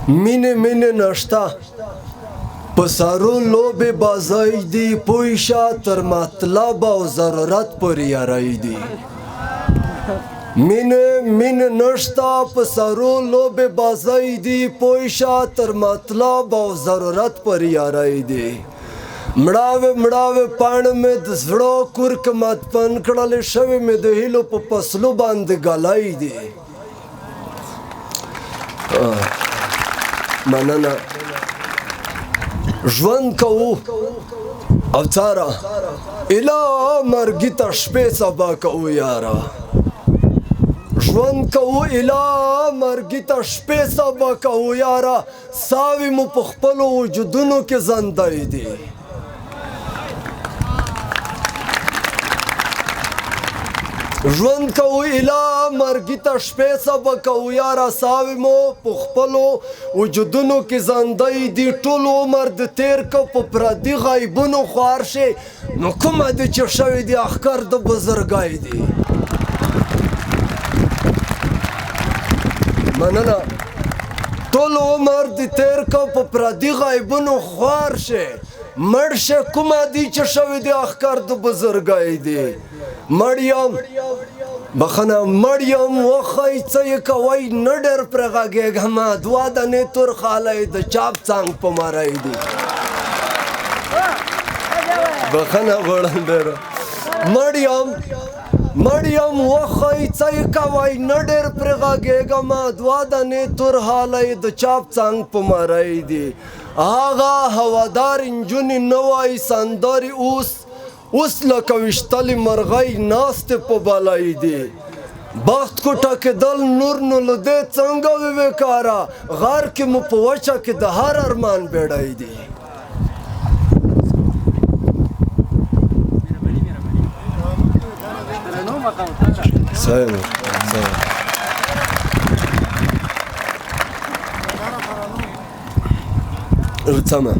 مینه مینه نشتا په سارو لوبې بازای دی پویشا تر مطلب او ضرورت پورې یارای دی مینه مینه نشتا په سارو لوبې بازای دی پویشا تر مطلب او ضرورت پورې یارای دی مړاوې مړاوې پاڼه مې د زړه کورک مات پن کړلې شوې مې د هیلو په فصلو باندې ګلای دی مننه ژوند کوو او څاره اله مرګي ته شپې سبا کوو یاره ژوند کوو اله مرګي ته شپې سبا کوو یاره ساوي مو په خپلو وجودونو کې زندای دي ژوند کوو اله مرګي ته شپې سبا کوو یاره ساوي مو په خپلو وجودونو کې زندای دي ټول عمر د تیر کو په پردي غیبونو خوار شي نو کومه دي چې شوي دي اخکار د بزرګای دي مننه ټول عمر د تیر کو په پردي غیبونو خوار شي مړ شه کومه دي چې شوي دي اخکار د بزرګای دي مریم بخنه مریم وخی څه یې کوئ نه ډېر پرې غږېږم دوه دانې تور خالی د چاپ څانګ په مری دي بخنه غواړم ډېره مریم وخی څه یې کوئ نه ډېر پرې غږېږم دوه دانې تور خالی د چاپ څانګ په مری دي هغه هوادار نجونې نوی سندرې اوس لکه ویشتلې مرغۍ ناستې په بلای دي بخت کو ټاکېدل نور نو له دې څنګه وي بېکاره غار کې مو په وچه کې د هر ارمان بیړۍ دي سمه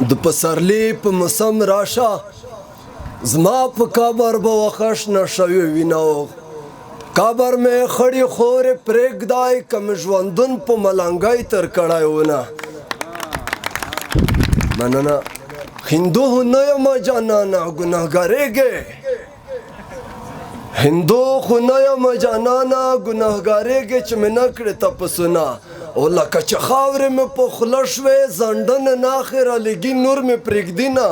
د پسرلی په موسم راشه زما په قبر به وخش نشوي وینو قبر مې خړې خورې پرېږدای که مې ژوندون په ملنګۍ تر کړی ونه مننه هندو خو نه یم جانانه ګنهګارېږې هندو خو نه یم جانانه ګنهګارېږې چې مې نه کړې تپسونه او لکه چې خاورې مې په خوله شوې زنډنه نه اخره لګي نور مې پرېږدي نه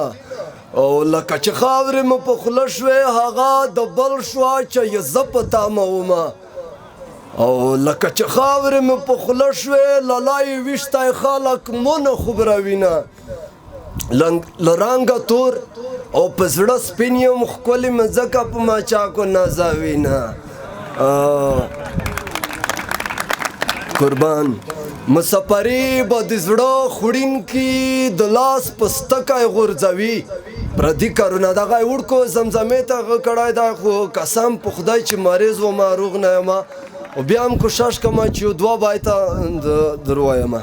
او لکه چې خاورې مې په خوله شوې هغه د بل شوه چې یې زه په تامه ومه او لکه چې خاورې مې په خوله شوې لالا یې ویشتی خلک مونه خبروینه له رنګه تور او په زړه سپین یم ښکلې مې ځکه په ماچاکو نازوینه قربان مسافري به د زړه خوړینکي د لاس په ستکی غورځوي پردي کارونه دغه یې وړکو زمزمې ته غږ کړی دی خو قسم په خدای چې مریض ومه روغ نه یم او بیا هم کوشش کوم چې یو دوه بیته در ووایم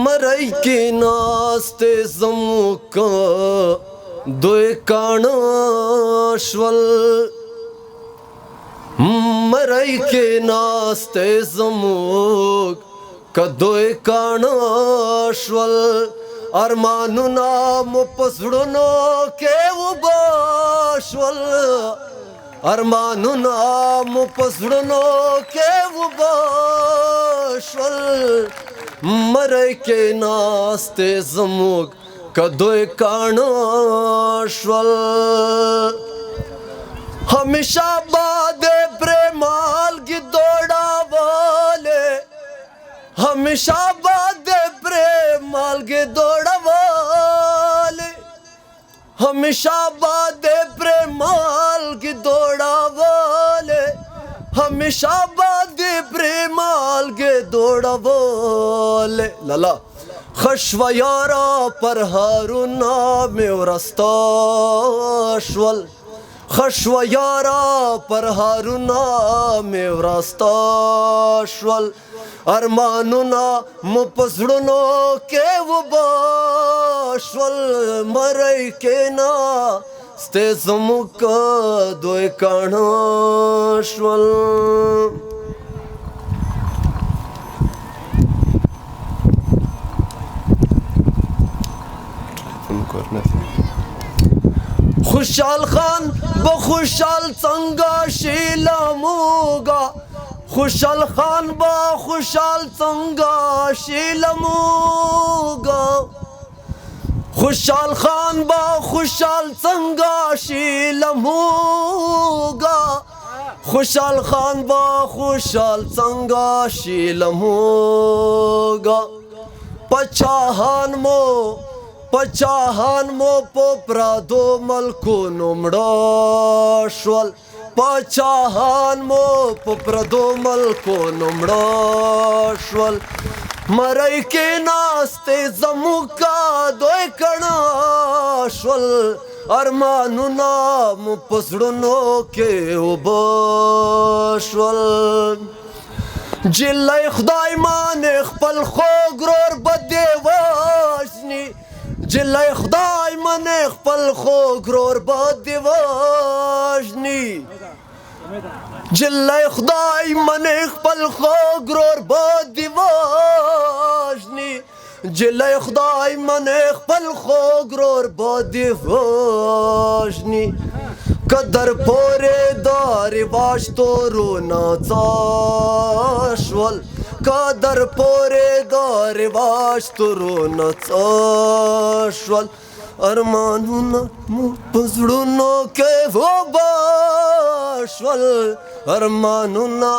مری کې ناستې زموږ دوی کاڼه شول مری کې ناستې زموږ که دوی کاڼه شول ارمانونه مو په زړونو کې اوبه شول ارمانونه مو په زړونو کې اوبه شول مری کې ناستې زموږ که دوی کاڼه شول همیشه به د پرې مالګې دوړولې همیشه به د پرې مالګې دوړولې همیشه به د پرې مالګې دوړولې همیشه به د پرې مالګې دوړولې لالا خشوه یارا پر هارونا می ورستا شول خشوه یارا پر هارونا می ورستا شول ارمانونا مو پزړونو کې وبا شول مرای کینا سته زموږ دوی کاڼه شول خوشحال خان بخوشحال څنګه شیلموگا خوشحال خان بخوشحال څنګه شیلموگا خوشحال خان بخوشحال څنګه شیلموگا خوشحال خان بخوشحال څنګه شیلموگا پچاهان مو په پرادو ملکونو مړه شول پچاهان مو په پردو ملکونو مړه شول مرۍ کې ناستې زموږ دوی کڼه شول ارمانونه مو په زړونو کې اوبه شول جلی خدای مانې خپل خوږ ورور به دې وژني جلی خدای منې خپل خوږ ورور به دې وژني جلی خدای منې خپل خوږ ورور به دې وژني جلی خدای منې خپل خوږ ورور به دې وژني که در پورې د رواج تورونه څه شول که در پورې د رواج تورونه څه شول ارمانونه مو په زړونو کې اوبه شول ارمانونه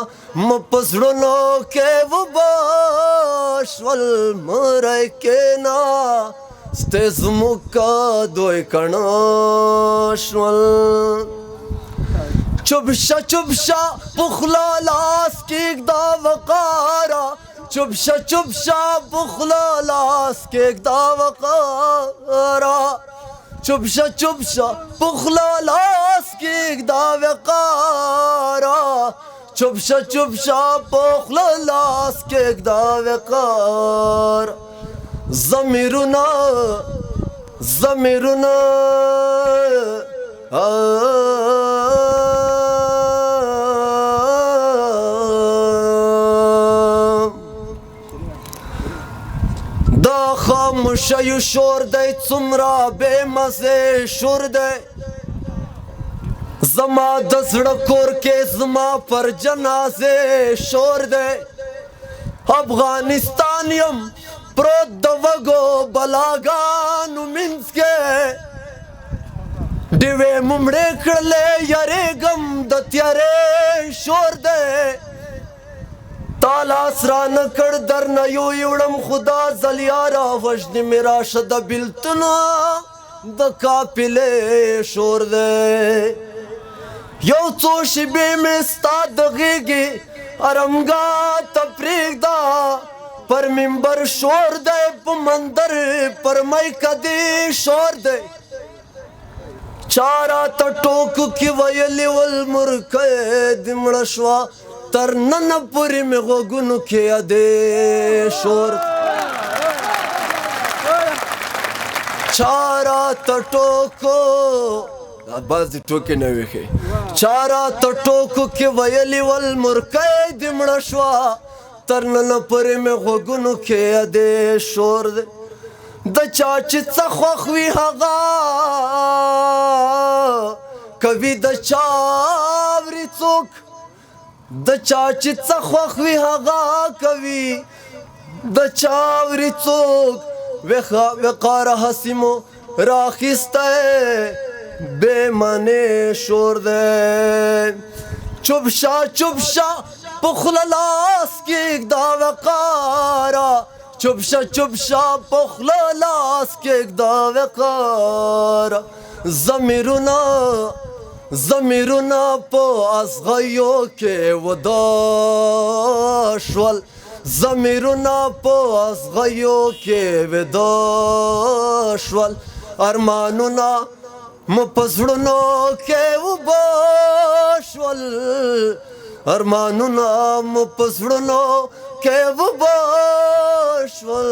مو په زړونو کې اوبه شول مرۍ کې ناستې زموږ دوی کڼه شول چوپ شه په خوله لاس کېږده وقاره چوپ شه په خوله لاس کېږده وقاره چوپ شه په خوله لاس کېږده وقاره چوپ شه په خوله لاس کېږده وقاره ضمیرونه دا خاموشیو شور دی څومره بې مزې شور دی زما د زړه کور کې زما پر جنازې شور دی افغانستان یم پروت د وږو بلاګانو منځ کې ډیوې مو مړې کړلې یارېږم د تیارې شور دی تا لاس رانه کړ درنه یوړم خدا ځلیا راوژنې مې راشه د بېلتونه د قافلې شور دی یو څو شېبې مې ستا د غېږې ارمګاه ته پرېږده پر منبر شور دی په مندر پر میکه دې شور دی چا راته ټوکو کې ویلي ول مورکۍ دې مړه شوه تر ننه پورې مې غوږونو کې یادې شور چا راته ټوکو بعضې ټوکې نه وې ښې چا راته ټوکو کې ویلي ول مورکۍ دې مړه شوه تر ننه پورې مې غوږونو کې یادې شور دی د چا چې څه خوښ وي هغه کوي د چا اوري څوک د چا چې څه خوښ وي هغه کوي د چا اوري څوک وقاره هسې مو راخیستی بې معنې شور دی چوپ شه په خوله لاس کېږده وقاره چوپ شه په خوله لاس کېږده وقاره ضمیرونه په ازغیو کې وده شول ضمیرونه په ازغیو کې وده شول ارمانونه مو په زړونو کې اوبه شول ارمانونه مو په زړونو کې اوبه شول